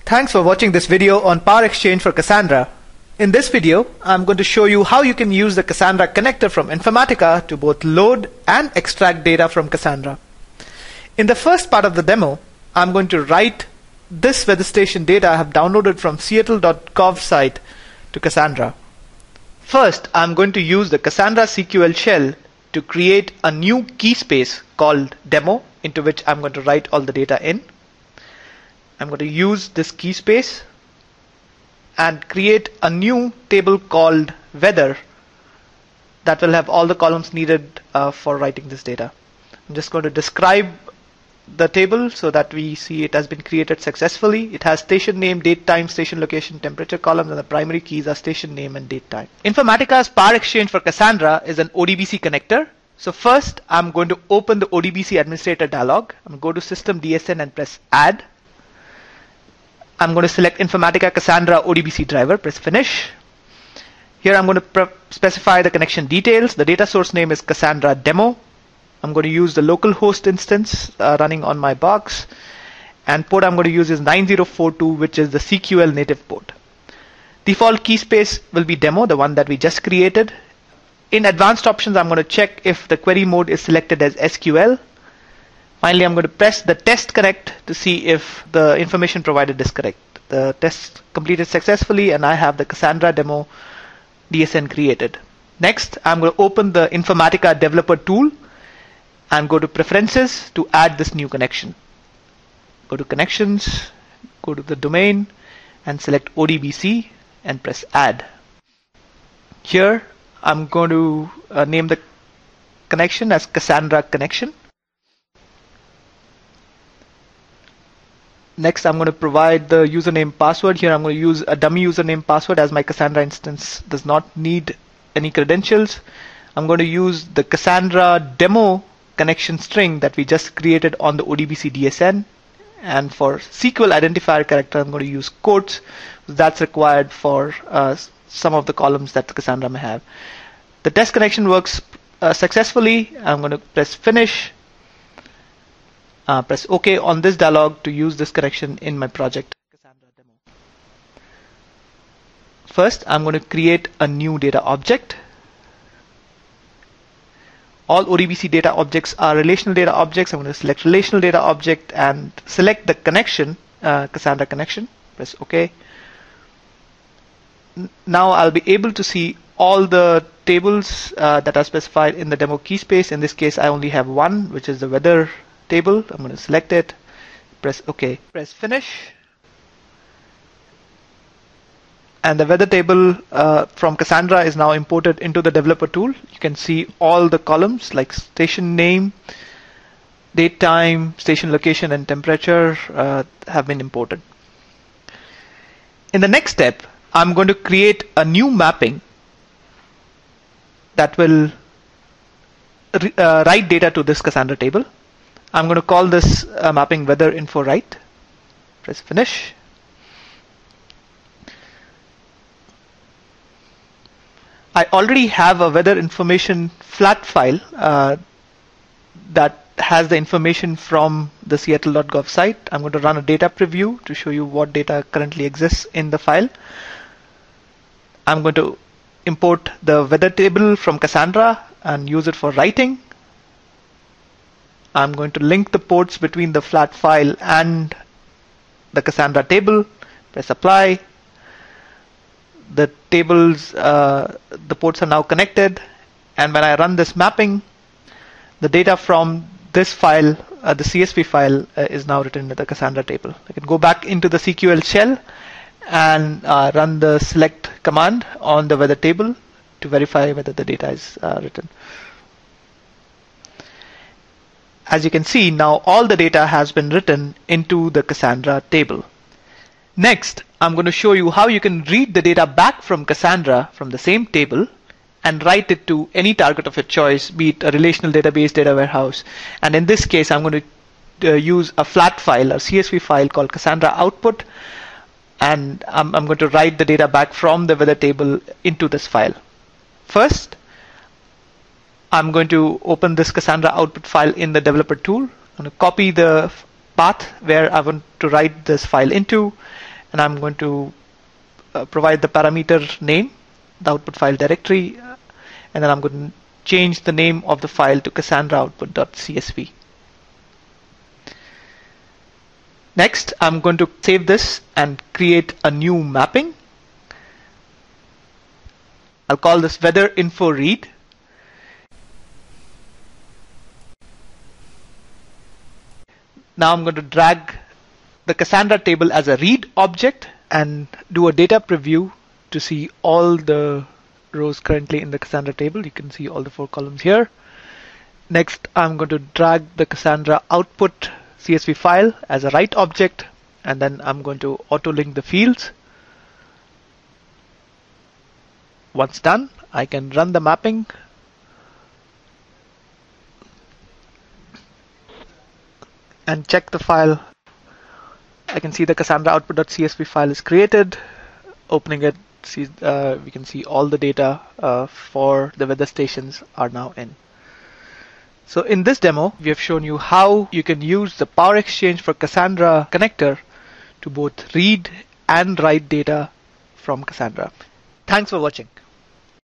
Thanks for watching this video on PowerExchange for Cassandra. In this video, I'm going to show you how you can use the Cassandra connector from Informatica to both load and extract data from Cassandra. In the first part of the demo, I'm going to write this weather station data I have downloaded from seattle.gov site to Cassandra. First, I'm going to use the Cassandra SQL shell to create a new key space called demo, into which I'm going to write all the data in. I'm going to use this key space and create a new table called weather that will have all the columns needed for writing this data. I'm just going to describe the table so that we see it has been created successfully. It has station name, date time, station location, temperature columns, and the primary keys are station name and date time. Informatica's PowerExchange for Cassandra is an ODBC connector. So first, I'm going to open the ODBC administrator dialog. I'm going to go to System DSN and press Add. I'm going to select Informatica Cassandra ODBC driver, press Finish. Here I'm going to specify the connection details. The data source name is Cassandra Demo. I'm going to use the local host instance running on my box. And port I'm going to use is 9042, which is the CQL native port. Default key space will be demo, the one that we just created. In advanced options, I'm going to check if the query mode is selected as SQL. Finally, I'm going to press the test connect to see if the information provided is correct. The test completed successfully and I have the Cassandra demo DSN created. Next, I'm going to open the Informatica developer tool and go to preferences to add this new connection. Go to connections, go to the domain and select ODBC and press add. Here, I'm going to name the connection as Cassandra connection. Next, I'm going to provide the username password. Here I'm going to use a dummy username password as my Cassandra instance does not need any credentials. I'm going to use the Cassandra demo connection string that we just created on the ODBC DSN. And for SQL identifier character, I'm going to use quotes. That's required for some of the columns that Cassandra may have. The test connection works successfully. I'm going to press Finish. Press OK on this dialog to use this connection in my project Cassandra demo. First, I'm going to create a new data object. All ODBC data objects are relational data objects. I'm going to select relational data object and select the connection, Cassandra connection. Press OK. Now I'll be able to see all the tables that are specified in the demo key space. In this case, I only have one, which is the weather table. I'm going to select it, press OK, press Finish. And the weather table from Cassandra is now imported into the developer tool. You can see all the columns like station name, date time, station location, and temperature have been imported. In the next step, I'm going to create a new mapping that will write data to this Cassandra table. I'm going to call this mapping weather info write. Press Finish. I already have a weather information flat file that has the information from the seattle.gov site. I'm going to run a data preview to show you what data currently exists in the file. I'm going to import the weather table from Cassandra and use it for writing. I'm going to link the ports between the flat file and the Cassandra table. Press Apply. The tables, the ports are now connected. And when I run this mapping, the data from this file, the CSV file, is now written into the Cassandra table. I can go back into the SQL shell and run the select command on the weather table to verify whether the data is written. As you can see, now all the data has been written into the Cassandra table. Next, I'm going to show you how you can read the data back from Cassandra from the same table and write it to any target of your choice, be it a relational database, data warehouse. And in this case, I'm going to use a flat file, a CSV file called Cassandra output. And I'm going to write the data back from the weather table into this file. First, I'm going to open this Cassandra output file in the developer tool. I'm going to copy the path where I want to write this file into, and I'm going to provide the parameter name, the output file directory, and then I'm going to change the name of the file to Cassandra output.csv. Next, I'm going to save this and create a new mapping. I'll call this weather info read. Now I'm going to drag the Cassandra table as a read object and do a data preview to see all the rows currently in the Cassandra table. You can see all the 4 columns here. Next, I'm going to drag the Cassandra output CSV file as a write object, and then I'm going to auto-link the fields. Once done, I can run the mapping. And check the file. I can see the Cassandra output.csv file is created. Opening it, we can see all the data for the weather stations are now in. So in this demo, we have shown you how you can use the PowerExchange for Cassandra connector to both read and write data from Cassandra. Thanks for watching.